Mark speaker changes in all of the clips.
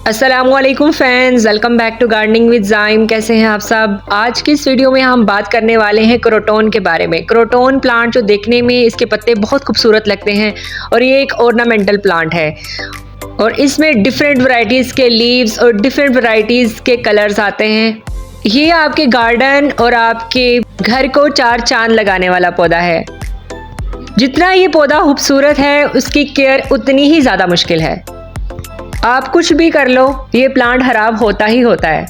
Speaker 1: अस्सलामुअलैकुम friends, welcome back to gardening with Zaim. कैसे हैं आप सब। आज की इस वीडियो में हम बात करने वाले हैं क्रोटोन के बारे में। क्रोटोन प्लांट जो देखने में इसके पत्ते बहुत खूबसूरत लगते हैं और ये एक ऑर्नामेंटल प्लांट है और इसमें डिफरेंट वैरायटीज़ के लीव्स और डिफरेंट वैरायटीज़ के कलर्स आते हैं। ये आपके गार्डन और आपके घर को चार चांद लगाने वाला पौधा है। जितना ये पौधा खूबसूरत है उसकी केयर उतनी ही ज़्यादा मुश्किल है। आप कुछ भी कर लो, ये प्लांट खराब होता ही होता है।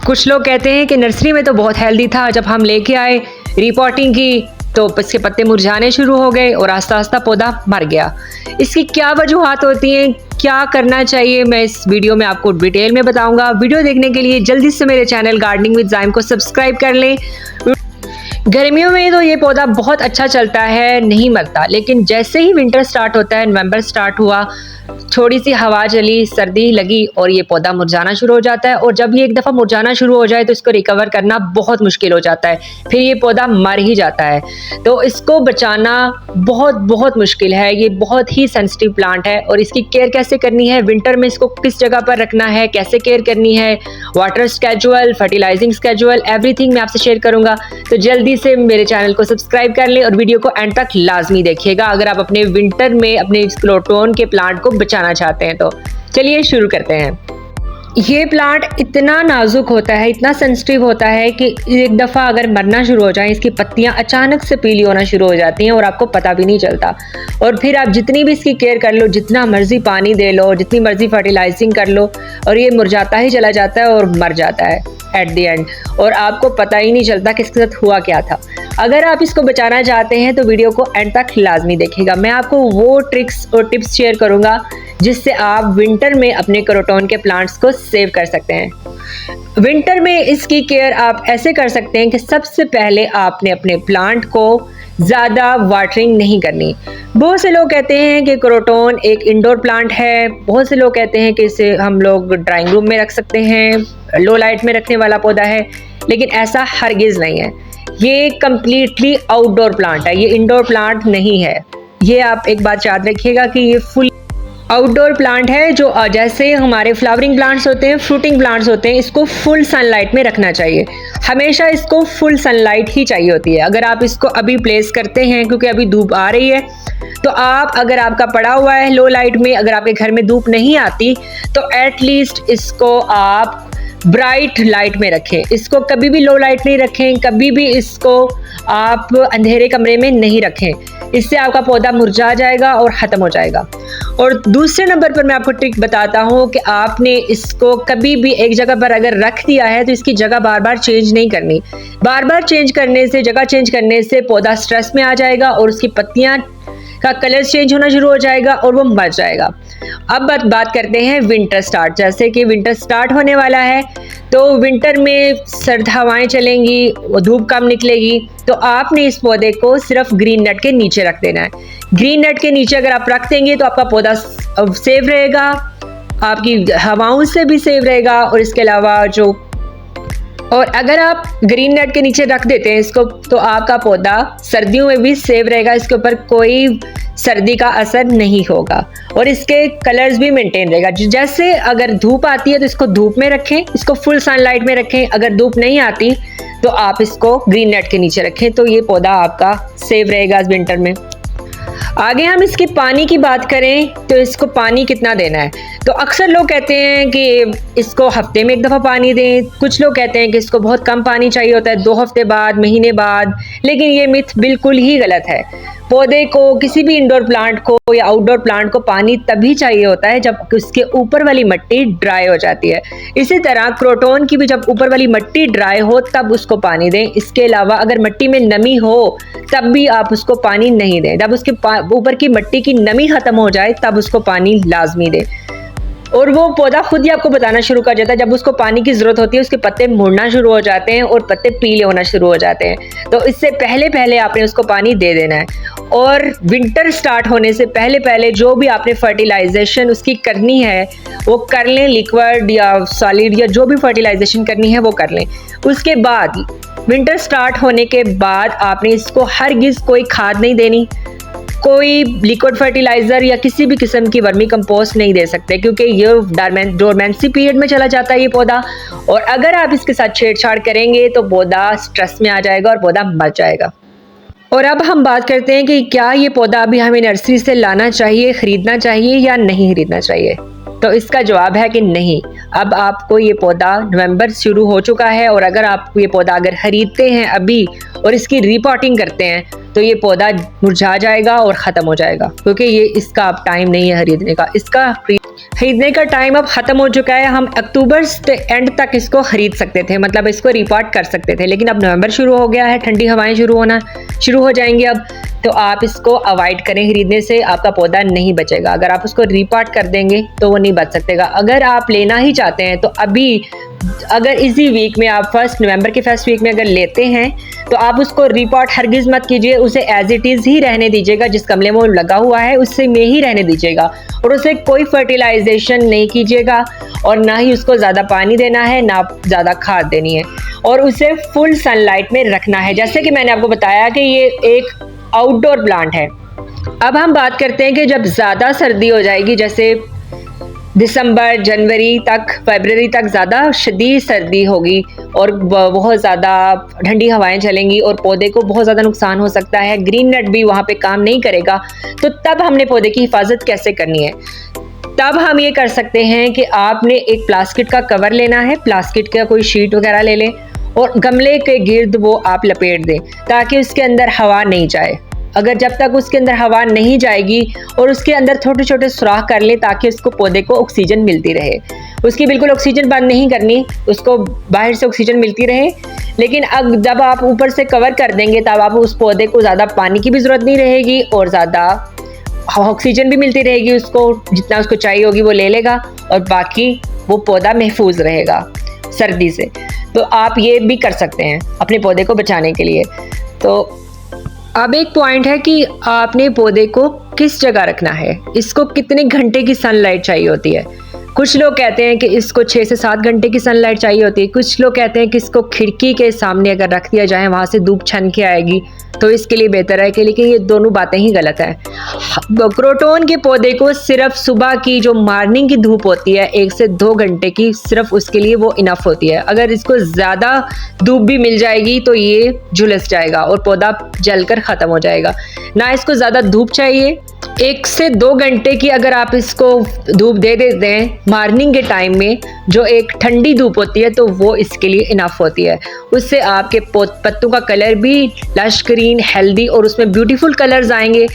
Speaker 1: कुछ लोग कहते हैं कि नर्सरी में तो बहुत हेल्दी था, जब हम लेके आए रिपोर्टिंग की तो इसके पत्ते मुरझाने शुरू हो गए और आस्ता आस्ता पौधा मर गया। इसकी क्या वजूहात होती हैं, क्या करना चाहिए, मैं इस वीडियो में आपको डिटेल में बताऊंगा। वीडियो देखने के लिए जल्दी से मेरे चैनल गार्डनिंग विद ज़ाइम को सब्सक्राइब कर लें। गर्मियों में तो ये पौधा बहुत अच्छा चलता है, नहीं मरता, लेकिन जैसे ही विंटर स्टार्ट होता है, नवंबर स्टार्ट हुआ, थोड़ी सी हवा चली, सर्दी लगी और ये पौधा मुरझाना शुरू हो जाता है। और जब ये एक दफ़ा मुरझाना शुरू हो जाए तो इसको रिकवर करना बहुत मुश्किल हो जाता है, फिर ये पौधा मर ही जाता है। तो इसको बचाना बहुत बहुत मुश्किल है। ये बहुत ही सेंसिटिव प्लांट है और इसकी केयर कैसे करनी है, विंटर में इसको किस जगह पर रखना है, कैसे केयर करनी है, water schedule, fertilising schedule, everything मैं आपसे शेयर करूंगा। तो जल्दी से मेरे चैनल को सब्सक्राइब कर लें और वीडियो को एंड तक लाजमी देखिएगा अगर आप अपने विंटर में अपने क्रोटोन के प्लांट को बचाना चाहते हैं। तो चलिए शुरू करते हैं। ये प्लांट इतना नाजुक होता है, इतना सेंसिटिव होता है कि एक दफ़ा अगर मरना शुरू हो जाए, इसकी पत्तियां अचानक से पीली होना शुरू हो जाती हैं और आपको पता भी नहीं चलता। और फिर आप जितनी भी इसकी केयर कर लो, जितना मर्जी पानी दे लो, जितनी मर्जी फर्टिलाइजिंग कर लो, और ये मुरझाता ही चला जाता है और मर जाता है एट द एंड, और आपको पता ही नहीं चलता कि इसके साथ हुआ क्या था। अगर आप इसको बचाना चाहते हैं तो वीडियो को एंड तक लाजमी देखिएगा। मैं आपको वो ट्रिक्स और टिप्स शेयर करूंगा जिससे आप विंटर में अपने क्रोटोन के प्लांट्स को सेव कर सकते हैं। विंटर में इसकी केयर आप ऐसे कर सकते हैं कि सबसे पहले आपने अपने प्लांट को ज़्यादा वाटरिंग नहीं करनी। बहुत से लोग कहते हैं कि क्रोटोन एक इंडोर प्लांट है, बहुत से लोग कहते हैं कि इसे हम लोग ड्राइंग रूम में रख सकते हैं, लो लाइट में रखने वाला पौधा है, लेकिन ऐसा हरगिज़ नहीं है। ये कम्प्लीटली आउटडोर प्लांट है, ये इंडोर प्लांट नहीं है। ये आप एक बात याद रखिएगा कि ये फुल आउटडोर प्लांट है। जो जैसे हमारे फ्लावरिंग प्लांट्स होते हैं, फ्रूटिंग प्लांट्स होते हैं, इसको फुल सनलाइट में रखना चाहिए। हमेशा इसको फुल सनलाइट ही चाहिए होती है। अगर आप इसको अभी प्लेस करते हैं क्योंकि अभी धूप आ रही है, तो आप अगर आपका पड़ा हुआ है लो लाइट में, अगर आपके घर में धूप नहीं आती तो एटलीस्ट इसको आप ब्राइट लाइट में रखें। इसको कभी भी लो लाइट नहीं रखें, कभी भी इसको आप अंधेरे कमरे में नहीं रखें। इससे आपका पौधा मुरझा जाएगा और ख़त्म हो जाएगा। और दूसरे नंबर पर मैं आपको ट्रिक बताता हूँ कि आपने इसको कभी भी एक जगह पर अगर रख दिया है तो इसकी जगह बार बार चेंज नहीं करनी। बार बार चेंज करने से, जगह चेंज करने से पौधा स्ट्रेस में आ जाएगा और उसकी पत्तियाँ का कलर चेंज होना शुरू हो जाएगा और वो मर जाएगा। अब बात करते हैं विंटर स्टार्ट। जैसे कि विंटर स्टार्ट होने वाला है तो विंटर में सर्द हवाएं चलेंगी, धूप कम निकलेगी, तो आपने इस पौधे को सिर्फ ग्रीन नेट के नीचे रख देना है। ग्रीन नेट के नीचे अगर आप रख देंगे तो आपका पौधा सेव रहेगा, आपकी हवाओं से भी सेव रहेगा। और अगर आप ग्रीन नेट के नीचे रख देते हैं इसको तो आपका पौधा सर्दियों में भी सेव रहेगा, इसके ऊपर कोई सर्दी का असर नहीं होगा और इसके कलर्स भी मेंटेन रहेगा। जैसे अगर धूप आती है तो इसको धूप में रखें, इसको फुल सनलाइट में रखें। अगर धूप नहीं आती तो आप इसको ग्रीन नेट के नीचे रखें, तो ये पौधा आपका सेव रहेगा इस विंटर में। आगे हम इसकी पानी की बात करें तो इसको पानी कितना देना है, तो अक्सर लोग कहते हैं कि इसको हफ्ते में एक दफ़ा पानी दें। कुछ लोग कहते हैं कि इसको बहुत कम पानी चाहिए होता है, 2 हफ्ते बाद, महीने बाद, लेकिन ये मिथ बिल्कुल ही गलत है। पौधे को, किसी भी इंडोर प्लांट को या आउटडोर प्लांट को पानी तभी चाहिए होता है जब उसके ऊपर वाली मिट्टी ड्राई हो जाती है। इसी तरह क्रोटोन की भी जब ऊपर वाली मिट्टी ड्राई हो तब उसको पानी दें। इसके अलावा अगर मिट्टी में नमी हो तब भी आप उसको पानी नहीं दें। जब उसके ऊपर की मिट्टी की नमी खत्म हो जाए तब उसको पानी लाजमी दें। और वो पौधा खुद ही आपको बताना शुरू कर जाता है, जब उसको पानी की ज़रूरत होती है उसके पत्ते मुड़ना शुरू हो जाते हैं और पत्ते पीले होना शुरू हो जाते हैं। तो इससे पहले पहले आपने उसको पानी दे देना है। और विंटर स्टार्ट होने से पहले पहले जो भी आपने फर्टिलाइजेशन उसकी करनी है वो कर लें, लिक्विड या सॉलिड या जो भी फर्टिलाइजेशन करनी है वो कर लें। उसके बाद विंटर स्टार्ट होने के बाद आपने इसको हरगिज़ कोई खाद नहीं देनी, कोई लिक्विड फर्टिलाइज़र या किसी भी किस्म की वर्मी कंपोस्ट नहीं दे सकते, क्योंकि ये डोरमेंसी पीरियड में चला जाता है ये पौधा। और अगर आप इसके साथ छेड़छाड़ करेंगे तो पौधा स्ट्रेस में आ जाएगा और पौधा मर जाएगा। और अब हम बात करते हैं कि क्या ये पौधा अभी हमें नर्सरी से लाना चाहिए, ख़रीदना चाहिए या नहीं ख़रीदना चाहिए। तो इसका जवाब है कि नहीं। अब आपको ये पौधा नवंबर शुरू हो चुका है, और अगर आप ये पौधा अगर ख़रीदते हैं अभी और इसकी रिपोर्टिंग करते हैं तो ये पौधा मुरझा जाएगा और ख़त्म हो जाएगा, क्योंकि ये इसका अब टाइम नहीं है खरीदने का। इसका खरीदने का टाइम अब ख़त्म हो चुका है। हम अक्टूबर एंड तक इसको ख़रीद सकते थे, मतलब इसको रिपोर्ट कर सकते थे, लेकिन अब नवंबर शुरू हो गया है, ठंडी हवाएं शुरू हो जाएंगी अब, तो आप इसको अवॉइड करें खरीदने से। आपका पौधा नहीं बचेगा। अगर आप उसको रिपोर्ट कर देंगे तो वो नहीं बच सकेगा। अगर आप लेना ही चाहते हैं तो अभी अगर इसी वीक में आप नवंबर के फर्स्ट वीक में अगर लेते हैं तो आप उसको रिपोर्ट हरगिज़ मत कीजिए। उसे एज इट इज़ ही रहने दीजिएगा, जिस गमले में वो लगा हुआ है उससे में ही रहने दीजिएगा, और उसे कोई फर्टिलाइजेशन नहीं कीजिएगा, और ना ही उसको ज़्यादा पानी देना है, ना ज़्यादा खाद देनी है, और उसे फुल सनलाइट में रखना है। जैसे कि मैंने आपको बताया कि ये एक आउटडोर प्लांट है। अब हम बात करते हैं कि जब ज़्यादा सर्दी हो जाएगी, जैसे दिसंबर, जनवरी तक, फरवरी तक ज़्यादा शदीद सर्दी होगी और बहुत ज़्यादा ठंडी हवाएं चलेंगी और पौधे को बहुत ज़्यादा नुकसान हो सकता है, ग्रीन नेट भी वहाँ पे काम नहीं करेगा, तो तब हमने पौधे की हिफाजत कैसे करनी है। तब हम ये कर सकते हैं कि आपने एक प्लास्टिक का कवर लेना है, प्लास्टिक का कोई शीट वगैरह ले लें और गमले के गिर्द वो आप लपेट दें, ताकि उसके अंदर हवा नहीं जाए। अगर जब तक उसके अंदर हवा नहीं जाएगी, और उसके अंदर छोटे छोटे सुराख कर लें ताकि उसको पौधे को ऑक्सीजन मिलती रहे। उसकी बिल्कुल ऑक्सीजन बंद नहीं करनी, उसको बाहर से ऑक्सीजन मिलती रहे। लेकिन अब जब आप ऊपर से कवर कर देंगे तब आप उस पौधे को ज़्यादा पानी की भी ज़रूरत नहीं रहेगी और ज़्यादा ऑक्सीजन भी मिलती रहेगी। उसको जितना उसको चाहिए होगी वो ले लेगा, और बाकी वो पौधा महफूज रहेगा सर्दी से। तो आप ये भी कर सकते हैं अपने पौधे को बचाने के लिए। तो अब एक पॉइंट है कि आपने पौधे को किस जगह रखना है, इसको कितने घंटे की सनलाइट चाहिए होती है। कुछ लोग कहते हैं कि इसको 6 से 7 घंटे की सनलाइट चाहिए होती है। कुछ लोग कहते हैं कि इसको खिड़की के सामने अगर रख दिया जाए, वहाँ से धूप छन के आएगी तो इसके लिए बेहतर है कि, लेकिन ये दोनों बातें ही गलत हैं। क्रोटोन के पौधे को सिर्फ सुबह की जो मॉर्निंग की धूप होती है 1 से 2 घंटे की, सिर्फ उसके लिए वो इनफ होती है। अगर इसको ज़्यादा धूप भी मिल जाएगी तो ये झुलस जाएगा और पौधा जलकर ख़त्म हो जाएगा। ना इसको ज़्यादा धूप चाहिए। 1 से 2 घंटे की अगर आप इसको धूप दे देते हैं मॉर्निंग के टाइम में, जो एक ठंडी धूप होती है, तो वो इसके लिए इनफ होती है। उससे आपके पत्तों का कलर भी लश ग्रीन, हेल्दी और उसमें ब्यूटीफुल कलर्स आएंगे।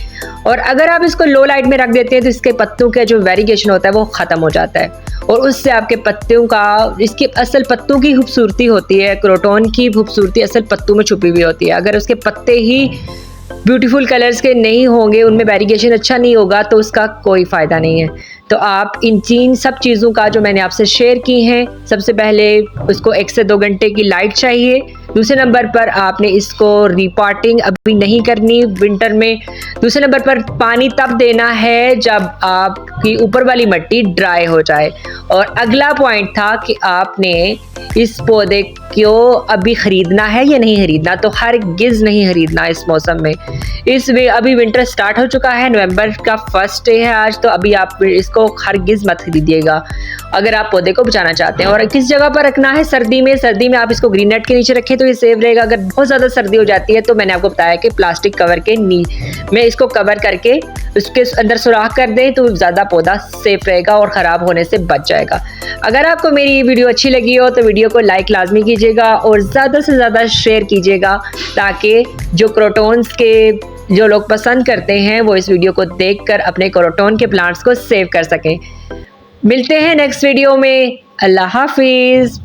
Speaker 1: और अगर आप इसको लो लाइट में रख देते हैं तो इसके पत्तों का जो वेरिगेशन होता है वो ख़त्म हो जाता है, और उससे आपके पत्तों का, इसकी असल पत्तों की खूबसूरती होती है, क्रोटोन की खूबसूरती असल पत्तों में छुपी हुई होती है। अगर उसके पत्ते ही ब्यूटीफुल कलर्स के नहीं होंगे, उनमें वेरिगेशन अच्छा नहीं होगा, तो उसका कोई फ़ायदा नहीं है। तो आप इन सब चीज़ों का जो मैंने आपसे शेयर की हैं, सबसे पहले उसको 1 से 2 घंटे की लाइट चाहिए। दूसरे नंबर पर आपने इसको रिपोर्टिंग अभी नहीं करनी विंटर में। दूसरे नंबर पर पानी तब देना है जब आपकी ऊपर वाली मिट्टी ड्राई हो जाए। और अगला पॉइंट था कि आपने इस पौधे को अभी ख़रीदना है या नहीं ख़रीदना। तो हरगिज़ नहीं ख़रीदना इस मौसम में। अभी विंटर स्टार्ट हो चुका है, नवंबर का फर्स्ट डे है आज, तो अभी आप इसको हरगिज़ मत खरीदिएगा अगर आप पौधे को बचाना चाहते हैं। और किस जगह पर रखना है सर्दी में आप इसको ग्रीन नेट के नीचे रखें तो ये सेफ रहेगा। अगर बहुत ज़्यादा सर्दी हो जाती है तो मैंने आपको बताया कि प्लास्टिक कवर के में इसको कवर करके उसके अंदर सुराख कर दें तो ज़्यादा पौधा सेफ रहेगा और ख़राब होने से बच जाएगा। अगर आपको मेरी ये वीडियो अच्छी लगी हो तो वीडियो को लाइक लाजमी कीजिएगा और ज़्यादा से ज़्यादा शेयर कीजिएगा, ताकि जो क्रोटोन्स के जो लोग पसंद करते हैं वो इस वीडियो को देखकर अपने क्रोटोन के प्लांट्स को सेव कर सकें। मिलते हैं नेक्स्ट वीडियो में। अल्लाह हाफिज़।